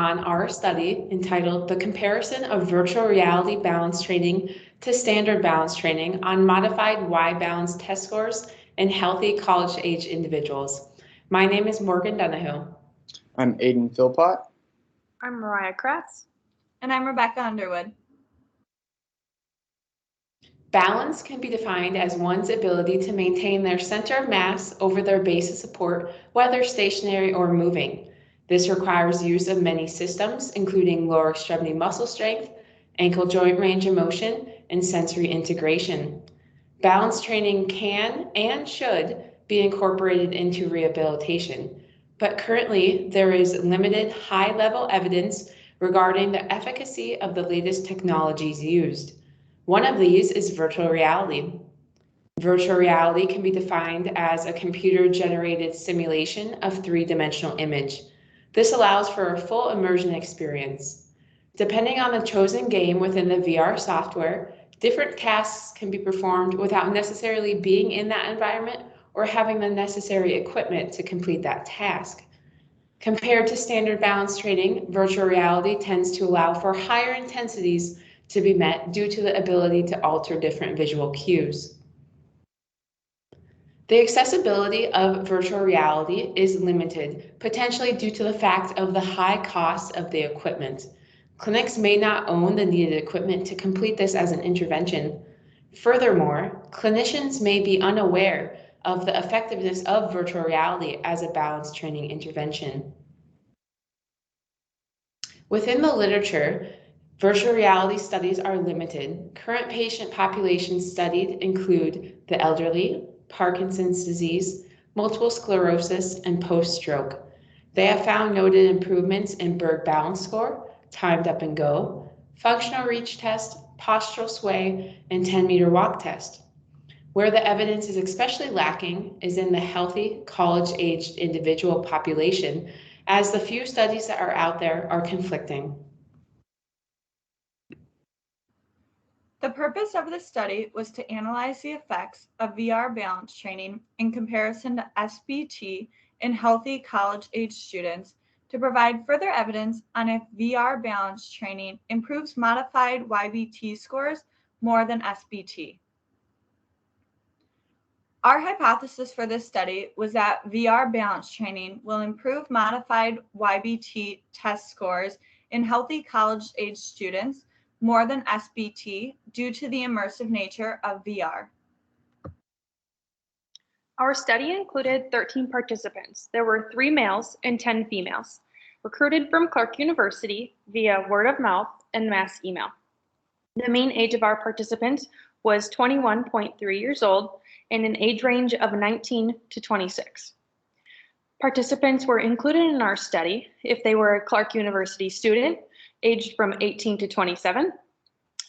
on our study entitled The Comparison of Virtual Reality Balance Training to Standard Balance Training on Modified Y-Balance Test Scores in Healthy College-Age Individuals. My name is Morgan Donohue. I'm Aiden Philpott. I'm Mariah Kratz. And I'm Rebecca Underwood. Balance can be defined as one's ability to maintain their center of mass over their base of support, whether stationary or moving. This requires use of many systems, including lower extremity muscle strength, ankle joint range of motion, and sensory integration. Balance training can and should be incorporated into rehabilitation, but currently there is limited high-level evidence regarding the efficacy of the latest technologies used. One of these is virtual reality. Virtual reality can be defined as a computer-generated simulation of three-dimensional image. This allows for a full immersion experience. Depending on the chosen game within the VR software, different tasks can be performed without necessarily being in that environment or having the necessary equipment to complete that task. Compared to standard balance training, virtual reality tends to allow for higher intensities to be met due to the ability to alter different visual cues. The accessibility of virtual reality is limited, potentially due to the fact of the high cost of the equipment. Clinics may not own the needed equipment to complete this as an intervention. Furthermore, clinicians may be unaware of the effectiveness of virtual reality as a balance training intervention. Within the literature, virtual reality studies are limited. Current patient populations studied include the elderly, Parkinson's disease, multiple sclerosis, and post-stroke. They have found noted improvements in Berg Balance Score, Timed Up and Go, Functional Reach Test, Postural Sway, and 10-meter walk test. Where the evidence is especially lacking is in the healthy, college-aged individual population, as the few studies that are out there are conflicting. The purpose of the study was to analyze the effects of VR balance training in comparison to SBT in healthy college-age students to provide further evidence on if VR balance training improves modified YBT scores more than SBT. Our hypothesis for this study was that VR balance training will improve modified YBT test scores in healthy college-age students more than SBT due to the immersive nature of VR. Our study included 13 participants. There were 3 males and 10 females, recruited from Clark University via word of mouth and mass email. The mean age of our participants was 21.3 years old and an age range of 19 to 26. Participants were included in our study if they were a Clark University student, aged from 18 to 27,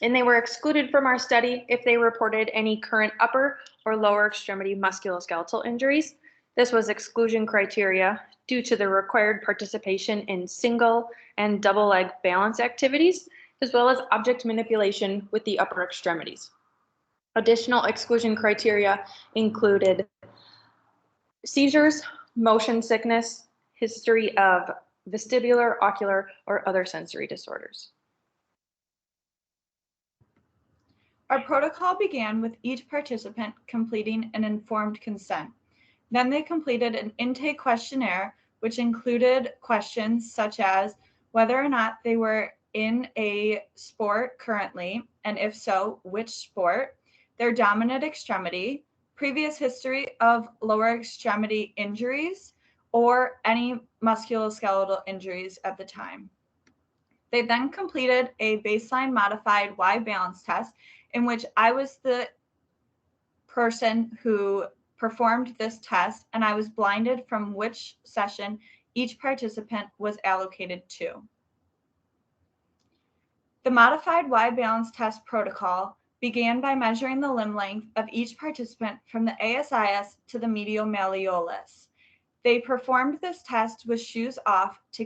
and they were excluded from our study if they reported any current upper or lower extremity musculoskeletal injuries. This was exclusion criteria due to the required participation in single and double leg balance activities, as well as object manipulation with the upper extremities. Additional exclusion criteria included seizures, motion sickness, history of vestibular, ocular, or other sensory disorders. Our protocol began with each participant completing an informed consent. Then they completed an intake questionnaire, which included questions such as whether or not they were in a sport currently, and if so, which sport, their dominant extremity, previous history of lower extremity injuries, or any musculoskeletal injuries at the time. They then completed a baseline modified Y balance test in which I was the person who performed this test, and I was blinded from which session each participant was allocated to. The modified Y balance test protocol began by measuring the limb length of each participant from the ASIS to the medial malleolus. They performed this test with shoes off to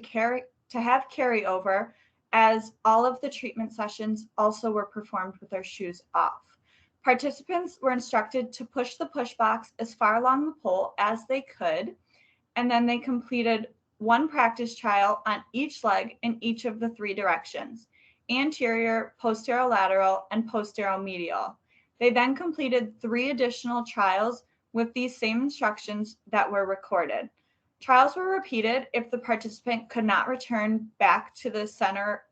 have carryover, as all of the treatment sessions also were performed with their shoes off. Participants were instructed to push the push box as far along the pole as they could, and then they completed one practice trial on each leg in each of the 3 directions: anterior, posterolateral, and posteromedial. They then completed 3 additional trials with these same instructions that were recorded. Trials were repeated if the participant could not return back to the center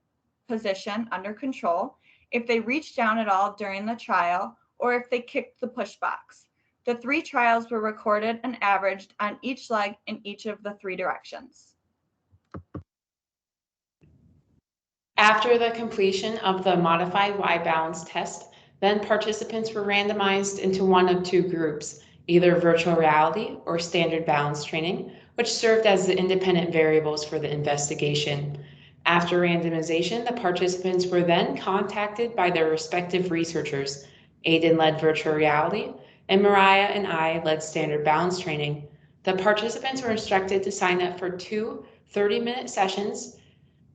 position under control, if they reached down at all during the trial, or if they kicked the push box. The 3 trials were recorded and averaged on each leg in each of the 3 directions. After the completion of the modified Y balance test, then participants were randomized into one of 2 groups, either virtual reality or standard balance training, which served as the independent variables for the investigation. After randomization, the participants were then contacted by their respective researchers. Aiden led virtual reality, and Mariah and I led standard balance training. The participants were instructed to sign up for 2 30-minute sessions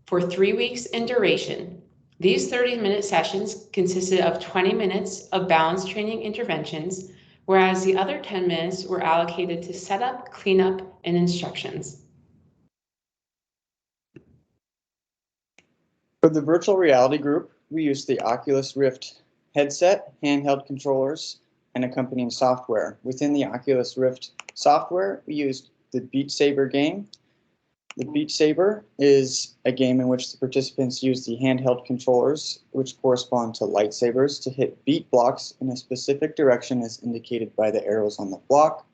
for 3 weeks in duration. These 30-minute sessions consisted of 20 minutes of balance training interventions, whereas the other 10 minutes were allocated to setup, cleanup, and instructions. For the virtual reality group, we used the Oculus Rift headset, handheld controllers, and accompanying software. Within the Oculus Rift software, we used the Beat Saber game. The Beat Saber is a game in which the participants use the handheld controllers, which correspond to lightsabers, to hit beat blocks in a specific direction as indicated by the arrows on the block.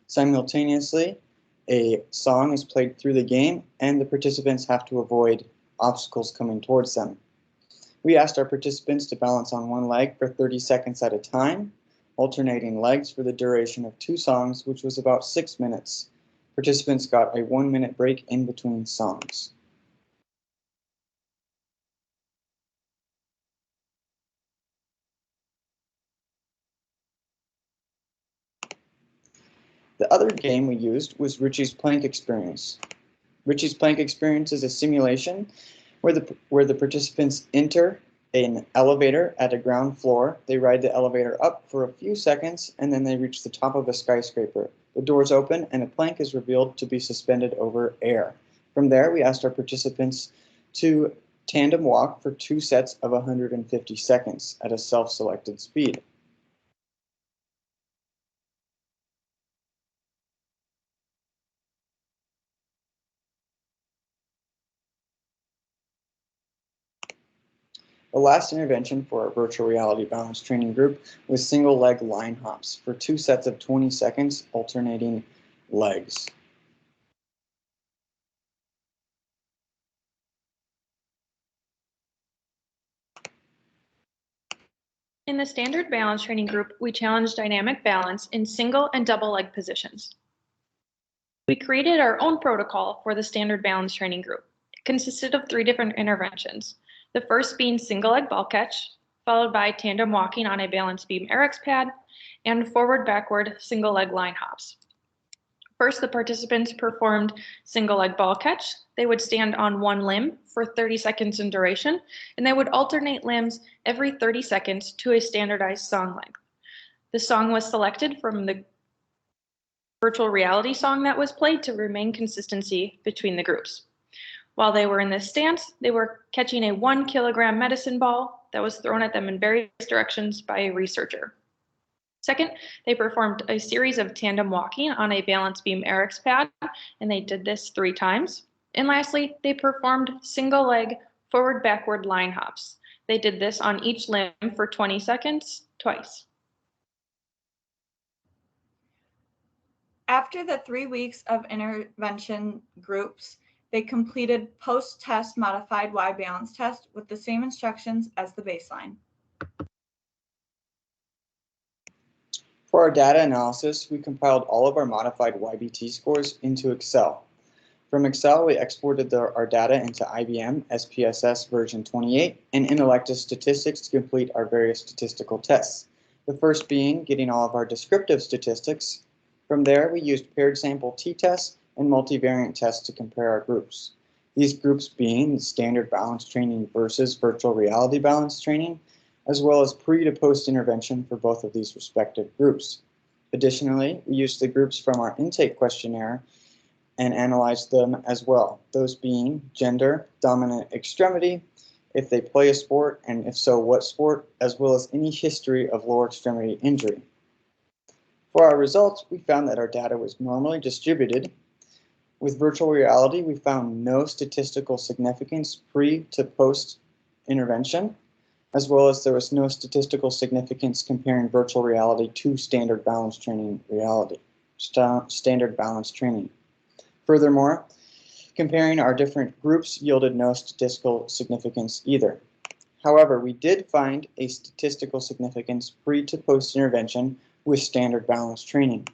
Simultaneously, a song is played through the game, and the participants have to avoid obstacles coming towards them. We asked our participants to balance on one leg for 30 seconds at a time, alternating legs for the duration of 2 songs, which was about 6 minutes. Participants got a 1-minute break in between songs. The other game we used was Richie's Plank Experience. Richie's Plank Experience is a simulation where the participants enter an elevator at a ground floor. They ride the elevator up for a few seconds, and then they reach the top of a skyscraper. The doors open, and a plank is revealed to be suspended over air. From there, we asked our participants to tandem walk for 2 sets of 150 seconds at a self-selected speed. The last intervention for our virtual reality balance training group was single leg line hops for 2 sets of 20 seconds, alternating legs. In the standard balance training group, we challenged dynamic balance in single and double leg positions. We created our own protocol for the standard balance training group. It consisted of 3 different interventions. The first being single leg ball catch, followed by tandem walking on a balance beam RX pad, and forward-backward single leg line hops. First, the participants performed single leg ball catch. They would stand on one limb for 30 seconds in duration, and they would alternate limbs every 30 seconds to a standardized song length. The song was selected from the virtual reality song that was played to remain consistency between the groups. While they were in this stance, they were catching a 1 kilogram medicine ball that was thrown at them in various directions by a researcher. Second, they performed a series of tandem walking on a balance beam RX pad, and they did this 3 times. And lastly, they performed single leg forward-backward line hops. They did this on each limb for 20 seconds, twice. After the 3 weeks of intervention groups, they completed post-test modified Y balance test with the same instructions as the baseline. For our data analysis, we compiled all of our modified YBT scores into Excel. From Excel, we exported our data into IBM SPSS version 28 and Intellectus statistics to complete our various statistical tests. The first being getting all of our descriptive statistics. From there, we used paired sample t-tests and multivariate tests to compare our groups. These groups being standard balance training versus virtual reality balance training, as well as pre to post intervention for both of these respective groups. Additionally, we used the groups from our intake questionnaire and analyzed them as well, those being gender, dominant extremity, if they play a sport, and if so, what sport, as well as any history of lower extremity injury. For our results, we found that our data was normally distributed. With virtual reality, we found no statistical significance pre to post intervention, as well as there was no statistical significance comparing virtual reality to standard balance training reality, standard balance training. Furthermore, comparing our different groups yielded no statistical significance either. However, we did find a statistical significance pre to post intervention with standard balance training.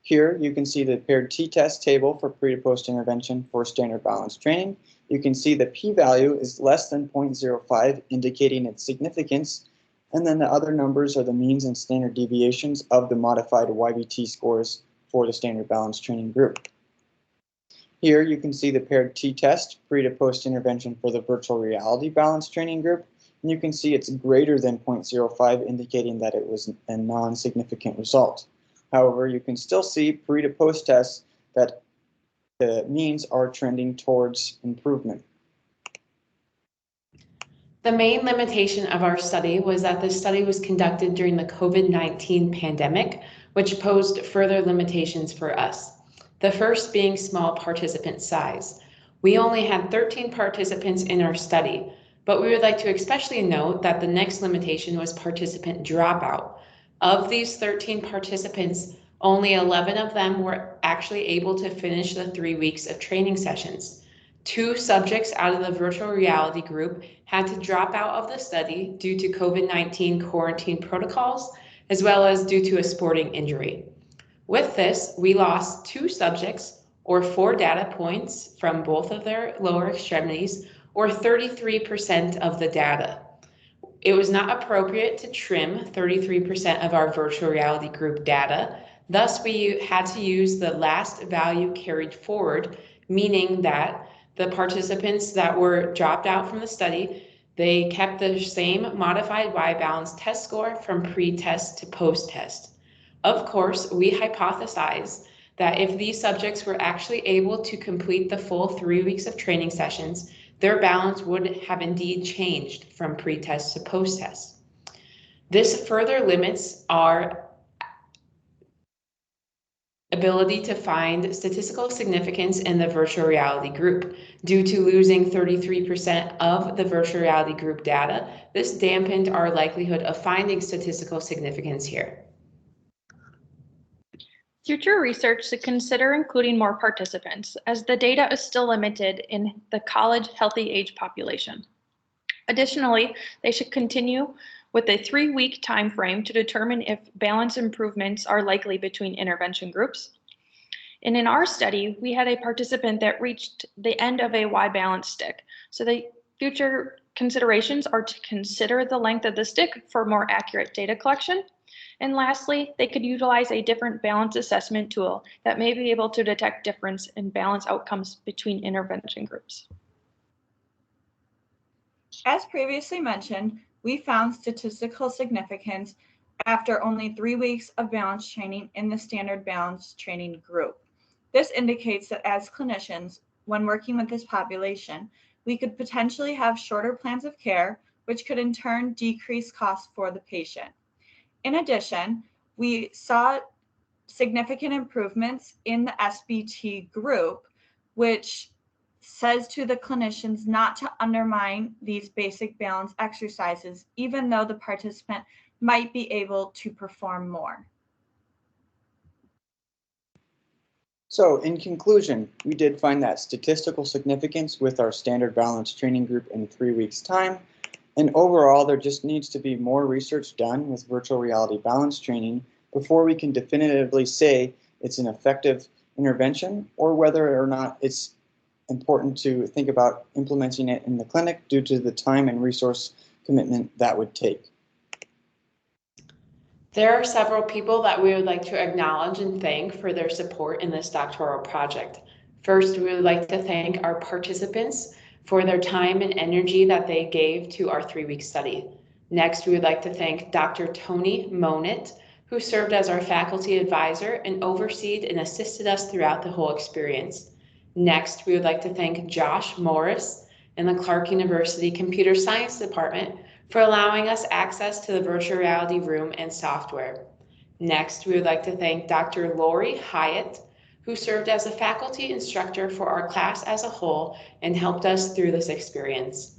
Here you can see the paired t-test table for pre to post intervention for standard balance training. You can see the p-value is less than 0.05, indicating its significance, and then the other numbers are the means and standard deviations of the modified YBT scores for the standard balance training group. Here you can see the paired t-test pre to post intervention for the virtual reality balance training group, and you can see it's greater than 0.05, indicating that it was a non-significant result. However, you can still see pre to post tests that the means are trending towards improvement. The main limitation of our study was that the study was conducted during the COVID-19 pandemic, which posed further limitations for us. The first being small participant size. We only had 13 participants in our study, but we would like to especially note that the next limitation was participant dropout. Of these 13 participants, only 11 of them were actually able to finish the 3 weeks of training sessions. 2 subjects out of the virtual reality group had to drop out of the study due to COVID-19 quarantine protocols, as well as due to a sporting injury. With this, we lost 2 subjects, or 4 data points from both of their lower extremities, or 33% of the data. It was not appropriate to trim 33% of our virtual reality group data. Thus, we had to use the last value carried forward, meaning that the participants that were dropped out from the study, they kept the same modified Y-balance test score from pre-test to post-test. Of course, we hypothesized that if these subjects were actually able to complete the full 3 weeks of training sessions, their balance would have indeed changed from pre-test to post-test. This further limits our ability to find statistical significance in the virtual reality group. Due to losing 33% of the virtual reality group data, this dampened our likelihood of finding statistical significance here. Future research should consider including more participants, as the data is still limited in the college healthy age population. Additionally, they should continue with a 3-week time frame to determine if balance improvements are likely between intervention groups. And in our study, we had a participant that reached the end of a Y-balance stick. So the future considerations are to consider the length of the stick for more accurate data collection. And lastly, they could utilize a different balance assessment tool that may be able to detect difference in balance outcomes between intervention groups. As previously mentioned, we found statistical significance after only 3 weeks of balance training in the standard balance training group. This indicates that as clinicians, when working with this population, we could potentially have shorter plans of care, which could in turn decrease costs for the patient. In addition, we saw significant improvements in the SBT group, which says to the clinicians not to undermine these basic balance exercises, even though the participant might be able to perform more. So in conclusion, we did find that statistical significance with our standard balance training group in 3 weeks' time. And overall, there just needs to be more research done with virtual reality balance training before we can definitively say it's an effective intervention, or whether or not it's important to think about implementing it in the clinic due to the time and resource commitment that would take. There are several people that we would like to acknowledge and thank for their support in this doctoral project. First, we would like to thank our participants for their time and energy that they gave to our 3-week study. Next, we would like to thank Dr. Tony Monit who served as our faculty advisor and overseed and assisted us throughout the whole experience. Next, we would like to thank Josh Morris and the Clark University Computer Science Department for allowing us access to the virtual reality room and software. Next, we would like to thank Dr. Lori Hyatt, who served as a faculty instructor for our class as a whole and helped us through this experience.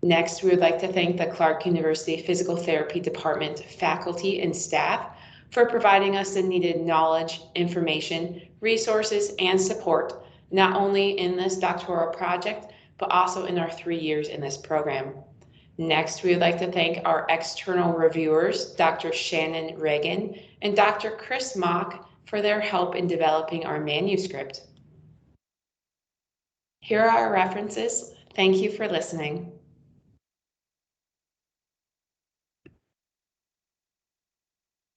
Next, we would like to thank the Clark University Physical Therapy Department faculty and staff for providing us the needed knowledge, information, resources, and support, not only in this doctoral project, but also in our 3 years in this program. Next, we would like to thank our external reviewers, Dr. Shannon Reagan and Dr. Chris Mock, for their help in developing our manuscript. Here are our references. Thank you for listening.